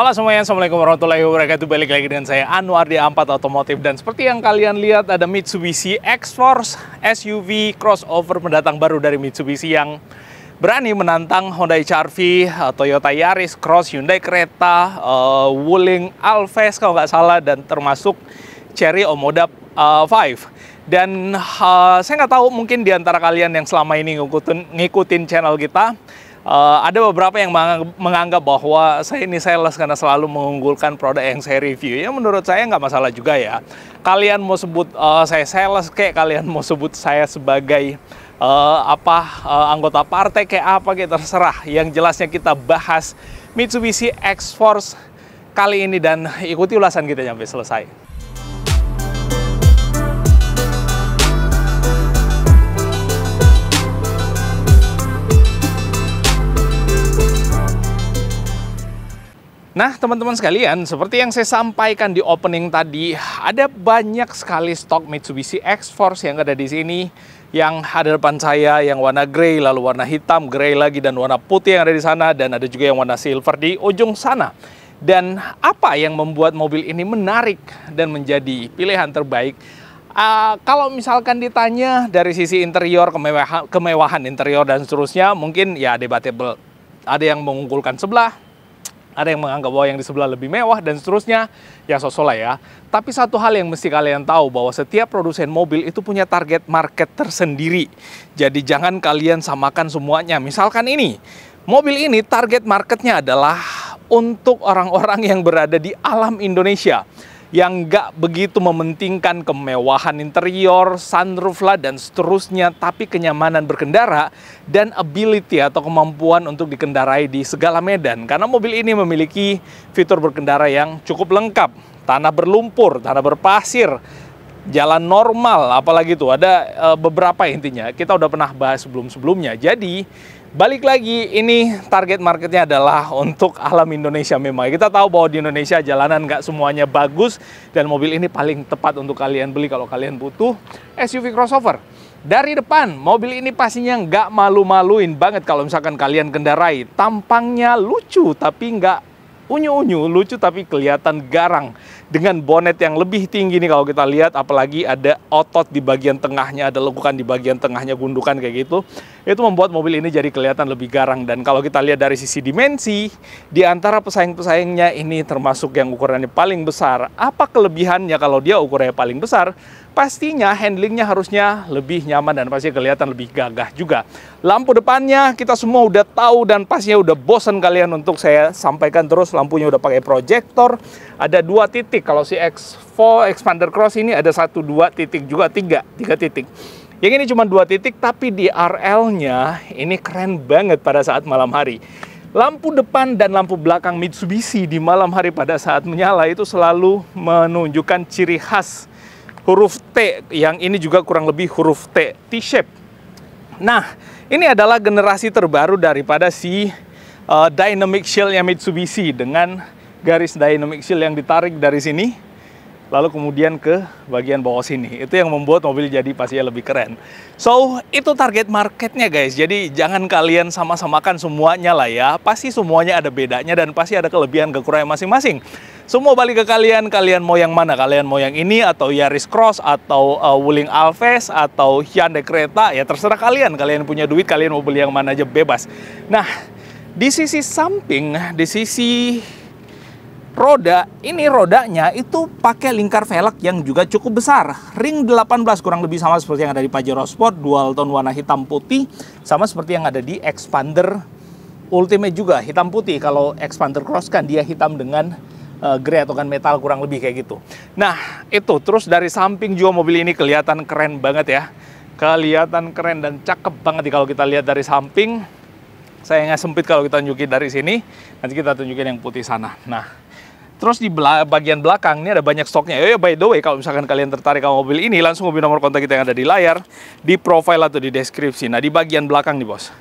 Halo semuanya, Assalamualaikum warahmatullahi wabarakatuh. Balik lagi dengan saya Anwar di A4 Otomotif. Dan seperti yang kalian lihat, ada Mitsubishi X-Force SUV crossover pendatang baru dari Mitsubishi yang berani menantang Honda HR-V, Toyota Yaris Cross, Hyundai Creta, Wuling Alphard kalau nggak salah, dan termasuk Chery Omoda 5. Dan saya nggak tahu, mungkin di antara kalian yang selama ini ngikutin channel kita, ada beberapa yang menganggap bahwa saya ini sales karena selalu mengunggulkan produk yang saya review. Ya menurut saya nggak masalah juga ya. Kalian mau sebut saya sales kayak, kalian mau sebut saya sebagai anggota partai kayak apa, kayak terserah. Yang jelasnya kita bahas Mitsubishi X-Force kali ini dan ikuti ulasan kita sampai selesai. Nah, teman-teman sekalian, seperti yang saya sampaikan di opening tadi, ada banyak sekali stok Mitsubishi X-Force yang ada di sini. Yang ada depan saya, yang warna grey, lalu warna hitam, grey lagi, dan warna putih yang ada di sana, dan ada juga yang warna silver di ujung sana. Dan apa yang membuat mobil ini menarik dan menjadi pilihan terbaik? Kalau misalkan ditanya dari sisi interior, kemewahan interior dan seterusnya, mungkin ya debatable. Ada yang mengunggulkan sebelah, ada yang menganggap bahwa yang di sebelah lebih mewah dan seterusnya, ya sosok lah ya. Tapi satu hal yang mesti kalian tahu, bahwa setiap produsen mobil itu punya target market tersendiri. Jadi jangan kalian samakan semuanya. Misalkan ini, mobil ini target marketnya adalah untuk orang-orang yang berada di alam Indonesia, yang nggak begitu mementingkan kemewahan interior, sunroof lah, dan seterusnya, tapi kenyamanan berkendara dan ability atau kemampuan untuk dikendarai di segala medan. Karena mobil ini memiliki fitur berkendara yang cukup lengkap. Tanah berlumpur, tanah berpasir, jalan normal, apalagi tuh ada beberapa intinya. Kita udah pernah bahas sebelum-sebelumnya. Jadi balik lagi, ini target marketnya adalah untuk alam Indonesia memang. Kita tahu bahwa di Indonesia jalanan nggak semuanya bagus, dan mobil ini paling tepat untuk kalian beli kalau kalian butuh SUV crossover. Dari depan, mobil ini pastinya nggak malu-maluin banget kalau misalkan kalian kendarai. Tampangnya lucu, tapi nggak unyu-unyu, lucu tapi kelihatan garang. Dengan bonet yang lebih tinggi nih kalau kita lihat, apalagi ada otot di bagian tengahnya, ada lekukan di bagian tengahnya, gundukan kayak gitu. Itu membuat mobil ini jadi kelihatan lebih garang. Dan kalau kita lihat dari sisi dimensi, di antara pesaing-pesaingnya ini termasuk yang ukurannya paling besar. Apa kelebihannya kalau dia ukurannya paling besar? Pastinya handlingnya harusnya lebih nyaman dan pasti kelihatan lebih gagah juga. Lampu depannya kita semua udah tahu dan pastinya udah bosan kalian untuk saya sampaikan terus. Lampunya udah pakai proyektor, ada 2 titik. Kalau si X4 Xpander Cross ini ada 1, 2 titik juga, 3 titik. Yang ini cuma 2 titik, tapi di RL-nya ini keren banget pada saat malam hari. Lampu depan dan lampu belakang Mitsubishi di malam hari pada saat menyala itu selalu menunjukkan ciri khas huruf T, yang ini juga kurang lebih huruf T, T-shape. Nah, ini adalah generasi terbaru daripada si Dynamic Shield-nya Mitsubishi, dengan garis Dynamic Shield yang ditarik dari sini, lalu kemudian ke bagian bawah sini. Itu yang membuat mobil jadi pastinya lebih keren. So, itu target marketnya guys. Jadi jangan kalian sama-samakan semuanya lah ya. Pasti semuanya ada bedanya dan pasti ada kelebihan kekurangan masing-masing. Semua balik ke kalian, kalian mau yang mana? Kalian mau yang ini, atau Yaris Cross, atau Wuling Alphard, atau Hyundai Creta, ya terserah kalian. Kalian punya duit, kalian mau beli yang mana aja bebas. Nah, di sisi samping, di sisi roda, ini rodanya itu pakai lingkar velg yang juga cukup besar. Ring 18 kurang lebih sama seperti yang ada di Pajero Sport, dual tone warna hitam putih, sama seperti yang ada di Xpander Ultimate juga, hitam putih. Kalau Xpander Cross kan dia hitam dengan grey atau kan metal, kurang lebih kayak gitu. Nah, itu terus dari samping juga mobil ini kelihatan keren banget ya. Kelihatan keren dan cakep banget kalau kita lihat dari samping. Sayangnya sempit kalau kita tunjukin dari sini. Nanti kita tunjukin yang putih sana. Nah, terus di bagian belakang ini ada banyak stoknya. By the way, kalau misalkan kalian tertarik sama mobil ini, langsung hubungi nomor kontak kita yang ada di layar, di profile atau di deskripsi. Nah, di bagian belakang nih bos,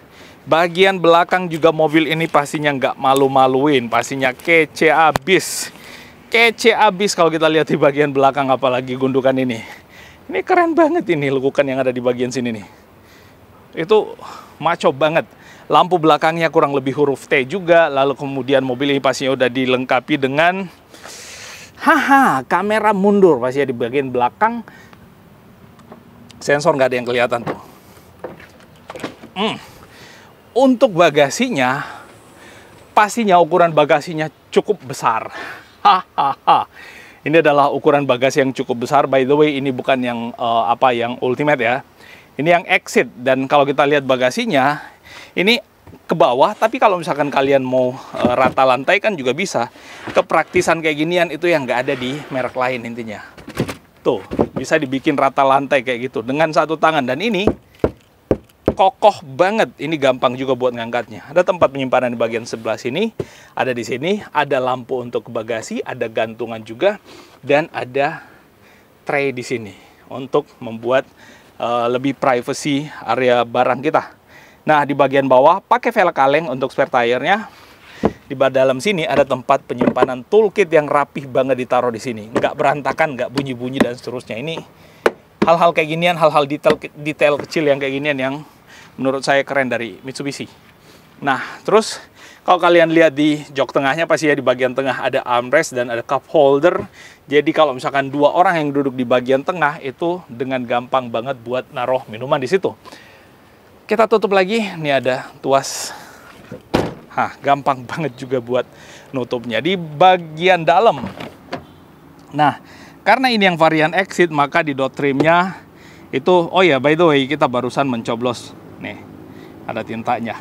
bagian belakang juga mobil ini pastinya nggak malu-maluin, pastinya kece abis. Kece abis kalau kita lihat di bagian belakang, apalagi gundukan ini. Ini keren banget ini lekukan yang ada di bagian sini nih. Itu maco banget. Lampu belakangnya kurang lebih huruf T juga. Lalu kemudian mobil ini pastinya udah dilengkapi dengan kamera mundur pastinya di bagian belakang. Sensor nggak ada yang kelihatan tuh. Untuk bagasinya, pastinya ukuran bagasinya cukup besar. Ini adalah ukuran bagasi yang cukup besar. By the way, ini bukan yang yang Ultimate ya. Ini yang Exit. Dan kalau kita lihat bagasinya, ini ke bawah. Tapi kalau misalkan kalian mau rata lantai kan juga bisa. Kepraktisan kayak ginian itu yang nggak ada di merek lain intinya. Tuh, bisa dibikin rata lantai kayak gitu dengan satu tangan. Dan ini kokoh banget. Ini gampang juga buat ngangkatnya. Ada tempat penyimpanan di bagian sebelah sini. Ada di sini. Ada lampu untuk bagasi. Ada gantungan juga. Dan ada tray di sini. Untuk membuat lebih privacy area barang kita. Nah, di bagian bawah pakai velg kaleng untuk spare tire-nya. Di dalam sini ada tempat penyimpanan toolkit yang rapih banget ditaruh di sini. Nggak berantakan, nggak bunyi-bunyi dan seterusnya. Ini hal-hal kayak ginian, hal-hal detail kecil yang kayak ginian yang menurut saya keren dari Mitsubishi. Nah, terus kalau kalian lihat di jok tengahnya pasti ya di bagian tengah ada armrest dan ada cup holder. Jadi kalau misalkan dua orang yang duduk di bagian tengah itu dengan gampang banget buat naruh minuman di situ. Kita tutup lagi. Ini ada tuas. Gampang banget juga buat nutupnya di bagian dalam. Nah, karena ini yang varian Exit, maka di dot trimnya itu, oh ya, by the way, kita barusan mencoblos. Nih, ada tintanya.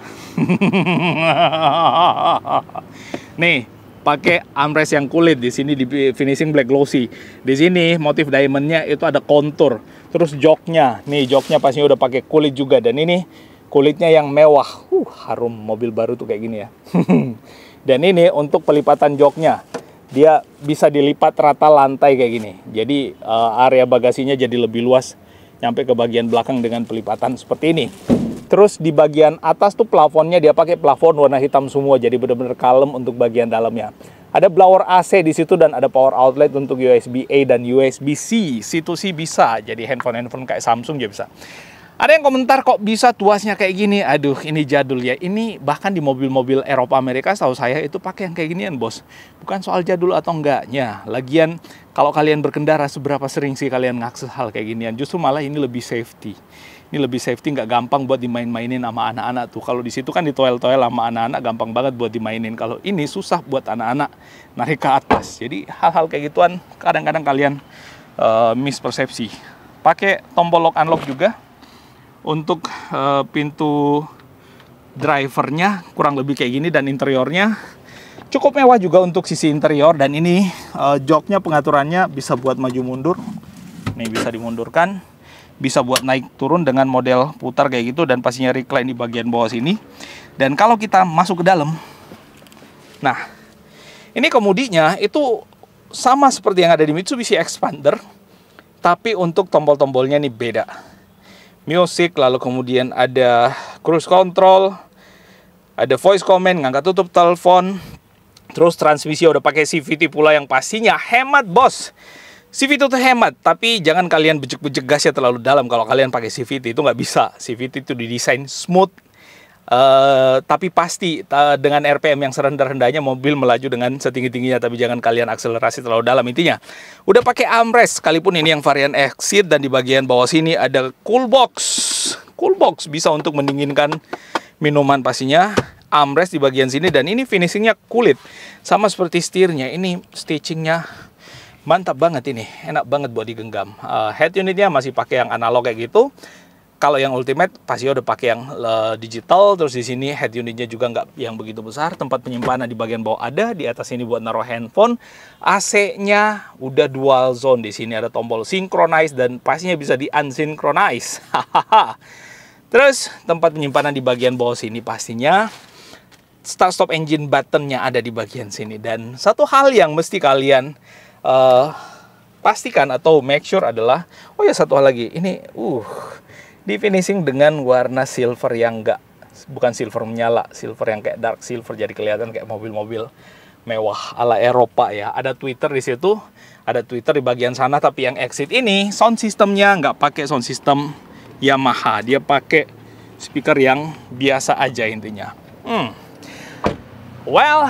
Nih, pakai armrest yang kulit. Di sini di finishing black glossy. Di sini motif diamondnya itu ada kontur. Terus joknya, nih joknya pastinya udah pakai kulit juga. Dan ini kulitnya yang mewah. Harum mobil baru tuh kayak gini ya. Dan ini untuk pelipatan joknya. Dia bisa dilipat rata lantai kayak gini. Jadi area bagasinya jadi lebih luas. Nyampe ke bagian belakang dengan pelipatan seperti ini. Terus di bagian atas tuh plafonnya dia pakai plafon warna hitam semua. Jadi benar-benar kalem untuk bagian dalamnya. Ada blower AC di situ dan ada power outlet untuk USB-A dan USB-C. Situ sih bisa. Jadi handphone kayak Samsung juga bisa. Ada yang komentar kok bisa tuasnya kayak gini. Aduh, ini jadul ya. Ini bahkan di mobil-mobil Eropa Amerika setahu saya itu pakai yang kayak ginian, bos. Bukan soal jadul atau enggaknya. Lagian kalau kalian berkendara seberapa sering sih kalian ngakses hal kayak ginian? Justru malah ini lebih safety. Ini lebih safety, nggak gampang buat dimain-mainin sama anak-anak tuh. Kalau di situ kan ditoel-toel sama anak-anak gampang banget buat dimainin. Kalau ini susah buat anak-anak narik ke atas. Jadi hal-hal kayak gituan kadang-kadang kalian mispersepsi. Pakai tombol lock unlock juga. Untuk pintu drivernya kurang lebih kayak gini dan interiornya cukup mewah juga untuk sisi interior. Dan ini joknya pengaturannya bisa buat maju mundur. Nih bisa dimundurkan, bisa buat naik turun dengan model putar kayak gitu dan pastinya recline di bagian bawah sini. Dan kalau kita masuk ke dalam, nah ini kemudinya itu sama seperti yang ada di Mitsubishi Xpander, tapi untuk tombol-tombolnya nih beda. Music, lalu kemudian ada cruise control, ada voice command, ngangkat tutup telepon, terus transmisi udah pakai CVT pula yang pastinya hemat, bos. CVT itu hemat, tapi jangan kalian bejek-bejek gasnya terlalu dalam. Kalau kalian pakai CVT itu nggak bisa. CVT itu didesain smooth, tapi pasti dengan RPM yang serendah-rendahnya mobil melaju dengan setinggi-tingginya, tapi jangan kalian akselerasi terlalu dalam. Intinya udah pakai armrest, sekalipun ini yang varian Exit. Dan di bagian bawah sini ada cool box bisa untuk mendinginkan minuman pastinya. Armrest di bagian sini dan ini finishingnya kulit sama seperti setirnya. Ini stitchingnya mantap banget, ini enak banget buat digenggam. Head unitnya masih pakai yang analog kayak gitu. Kalau yang Ultimate pasti udah pakai yang digital. Terus di sini head unitnya juga nggak yang begitu besar. Tempat penyimpanan di bagian bawah ada. Di atas ini buat naruh handphone. AC-nya udah dual zone. Di sini ada tombol synchronize dan pastinya bisa di unsynchronize. Terus tempat penyimpanan di bagian bawah sini pastinya start stop engine buttonnya ada di bagian sini. Dan satu hal yang mesti kalian pastikan atau make sure adalah, oh ya satu hal lagi, ini di finishing dengan warna silver yang bukan silver menyala, silver yang kayak dark silver, jadi kelihatan kayak mobil-mobil mewah ala Eropa ya. Ada Twitter di situ, ada Twitter di bagian sana. Tapi yang Exit ini sound systemnya nggak pakai sound system Yamaha, dia pakai speaker yang biasa aja intinya. Well,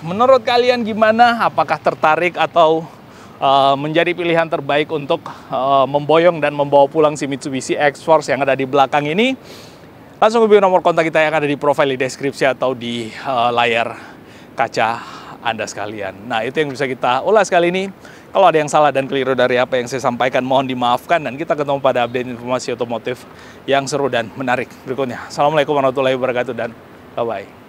menurut kalian gimana? Apakah tertarik atau menjadi pilihan terbaik untuk memboyong dan membawa pulang si Mitsubishi X-Force yang ada di belakang ini? Langsung hubungi nomor kontak kita yang ada di profil di deskripsi atau di layar kaca Anda sekalian. Nah, itu yang bisa kita ulas kali ini. Kalau ada yang salah dan keliru dari apa yang saya sampaikan, mohon dimaafkan. Dan kita ketemu pada update informasi otomotif yang seru dan menarik berikutnya. Assalamualaikum warahmatullahi wabarakatuh dan bye-bye.